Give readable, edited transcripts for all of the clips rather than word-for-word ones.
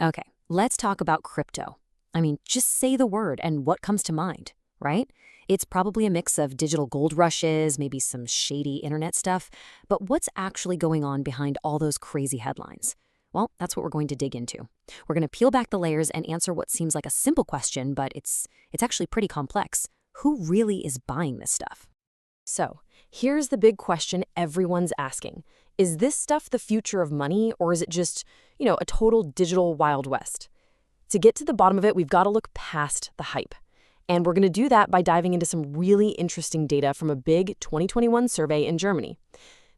Okay, let's talk about crypto. I mean, just say the word and what comes to mind, right? It's probably a mix of digital gold rushes, maybe some shady internet stuff, but what's actually going on behind all those crazy headlines? Well, that's what we're going to dig into. We're going to peel back the layers and answer what seems like a simple question, but it's actually pretty complex. Who really is buying this stuff? So, here's the big question everyone's asking. Is this stuff the future of money, or is it just, a total digital Wild West? To get to the bottom of it, we've got to look past the hype. And we're going to do that by diving into some really interesting data from a big 2021 survey in Germany.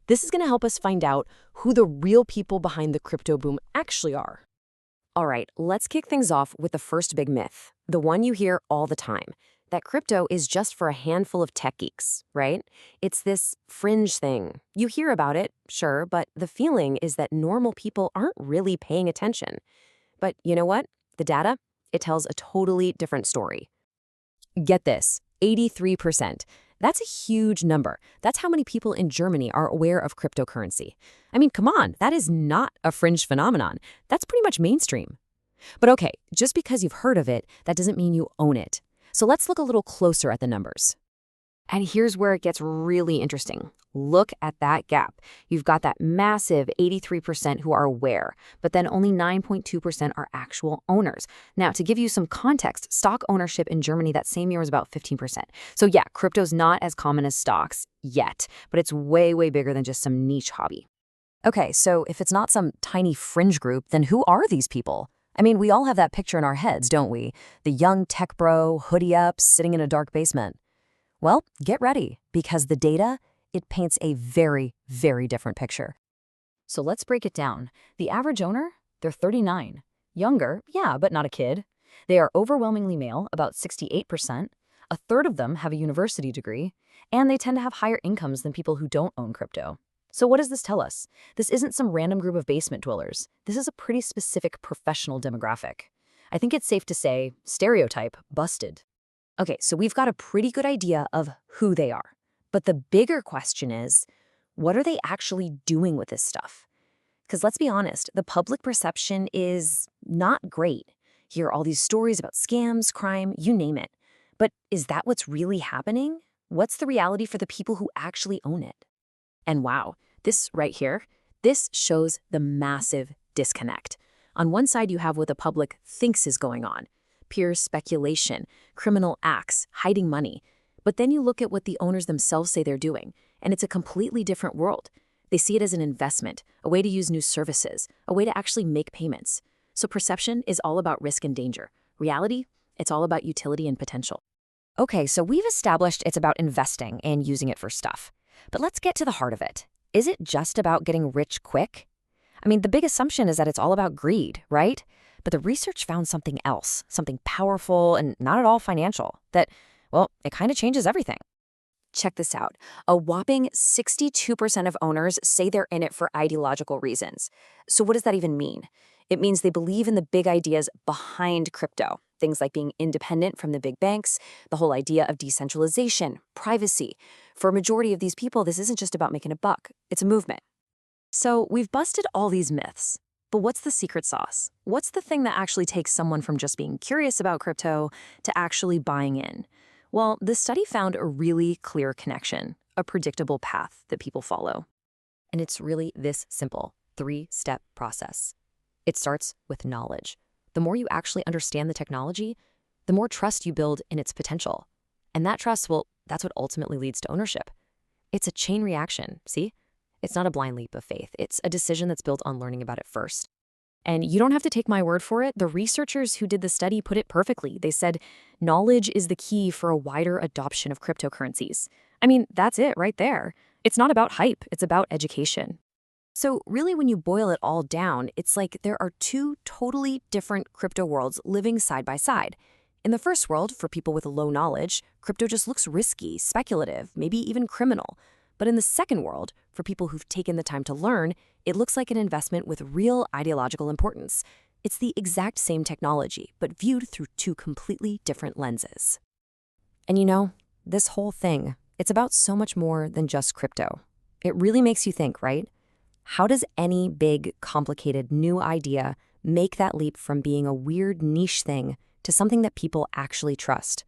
This is going to help us find out who the real people behind the crypto boom actually are. All right, let's kick things off with the first big myth, the one you hear all the time, that crypto is just for a handful of tech geeks, right? It's this fringe thing. You hear about it, sure, but the feeling is that normal people aren't really paying attention. But you know what? The data, it tells a totally different story. Get this, 83%. That's a huge number. That's how many people in Germany are aware of cryptocurrency. I mean, come on, that is not a fringe phenomenon. That's pretty much mainstream. But okay, just because you've heard of it, that doesn't mean you own it. So let's look a little closer at the numbers. And here's where it gets really interesting. Look at that gap. You've got that massive 83% who are aware, but then only 9.2% are actual owners. Now, to give you some context, stock ownership in Germany that same year was about 15%. So yeah, crypto's not as common as stocks yet, but it's way, way bigger than just some niche hobby. Okay, so if it's not some tiny fringe group, then who are these people? I mean, we all have that picture in our heads, don't we? The young tech bro, hoodie up, sitting in a dark basement. Well, get ready, because the data, it paints a very, very different picture. So let's break it down. The average owner, they're 39. Younger, yeah, but not a kid. They are overwhelmingly male, about 68%. A third of them have a university degree, and they tend to have higher incomes than people who don't own crypto. So what does this tell us? This isn't some random group of basement dwellers. This is a pretty specific professional demographic. I think it's safe to say, stereotype busted. Okay, so we've got a pretty good idea of who they are. But the bigger question is, what are they actually doing with this stuff? Because let's be honest, the public perception is not great. You hear all these stories about scams, crime, you name it. But is that what's really happening? What's the reality for the people who actually own it? And wow, this right here, this shows the massive disconnect. On one side, you have what the public thinks is going on. Pure speculation, criminal acts, hiding money. But then you look at what the owners themselves say they're doing, and it's a completely different world. They see it as an investment, a way to use new services, a way to actually make payments. So perception is all about risk and danger. Reality, it's all about utility and potential. Okay, so we've established it's about investing and using it for stuff. But let's get to the heart of it. Is it just about getting rich quick? I mean, the big assumption is that it's all about greed, right? But the research found something else, something powerful and not at all financial, that, well, it kind of changes everything. Check this out. A whopping 62% of owners say they're in it for ideological reasons. So what does that even mean? It means they believe in the big ideas behind crypto, things like being independent from the big banks, the whole idea of decentralization, privacy. For a majority of these people, this isn't just about making a buck, it's a movement. So we've busted all these myths. But what's the secret sauce? What's the thing that actually takes someone from just being curious about crypto to actually buying in? Well, this study found a really clear connection, a predictable path that people follow. And it's really this simple, 3-step process. It starts with knowledge. The more you actually understand the technology, the more trust you build in its potential. And that trust, well, that's what ultimately leads to ownership. It's a chain reaction, see? It's not a blind leap of faith. It's a decision that's built on learning about it first. And you don't have to take my word for it. The researchers who did the study put it perfectly. They said, knowledge is the key for a wider adoption of cryptocurrencies. I mean, that's it right there. It's not about hype. It's about education. So really, when you boil it all down, it's like there are two totally different crypto worlds living side by side. In the first world, for people with low knowledge, crypto just looks risky, speculative, maybe even criminal. But in the second world, for people who've taken the time to learn, it looks like an investment with real ideological importance. It's the exact same technology, but viewed through two completely different lenses. And you know, this whole thing, it's about so much more than just crypto. It really makes you think, right? How does any big, complicated, new idea make that leap from being a weird niche thing to something that people actually trust.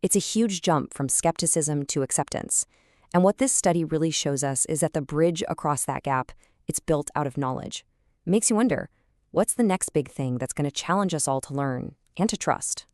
It's a huge jump from skepticism to acceptance. And what this study really shows us is that the bridge across that gap, it's built out of knowledge. Makes you wonder, what's the next big thing that's going to challenge us all to learn and to trust?